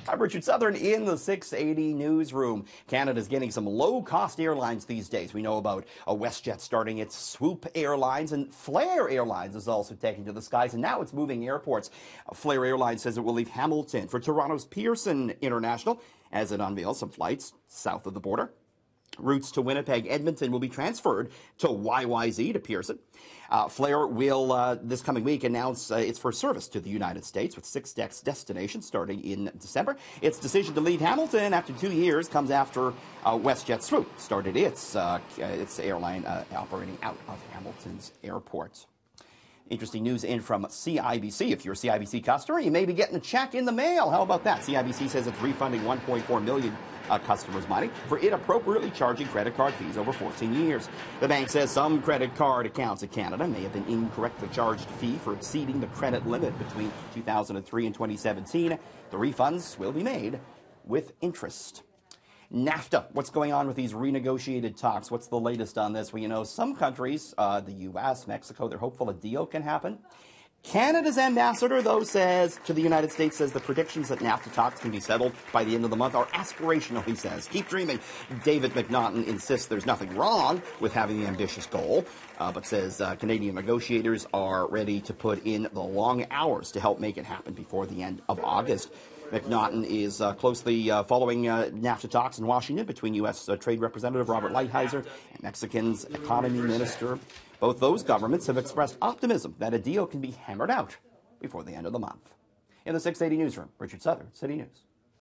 I'm Richard Southern in the 680 newsroom. Canada's getting some low-cost airlines these days. We know about WestJet starting its Swoop Airlines, and Flair Airlines is also taking to the skies, and now it's moving airports. Flair Airlines says it will leave Hamilton for Toronto's Pearson International as it unveils some flights south of the border. Routes to Winnipeg, Edmonton will be transferred to YYZ to Pearson. Flair will, this coming week, announce its first service to the United States with 6 destinations starting in December. Its decision to leave Hamilton after 2 years comes after WestJet Swoop started its airline operating out of Hamilton's airport. Interesting news in from CIBC. If you're a CIBC customer, you may be getting a check in the mail. How about that? CIBC says it's refunding $1.4 million customers' money for inappropriately charging credit card fees over 14 years. The bank says some credit card accounts in Canada may have been incorrectly charged a fee for exceeding the credit limit between 2003 and 2017. The refunds will be made with interest. NAFTA, what's going on with these renegotiated talks? What's the latest on this? Well, you know, some countries, the U.S., Mexico, they're hopeful a deal can happen. Canada's ambassador, though, says to the United States, says the predictions that NAFTA talks can be settled by the end of the month are aspirational, he says. Keep dreaming. David McNaughton insists there's nothing wrong with having the ambitious goal, but says Canadian negotiators are ready to put in the long hours to help make it happen before the end of August. McNaughton is closely following NAFTA talks in Washington between U.S. Trade Representative Robert Lighthizer and Mexican's Economy Minister. Both those governments have expressed optimism that a deal can be hammered out before the end of the month. In the 680 newsroom, Richard Southern, City News.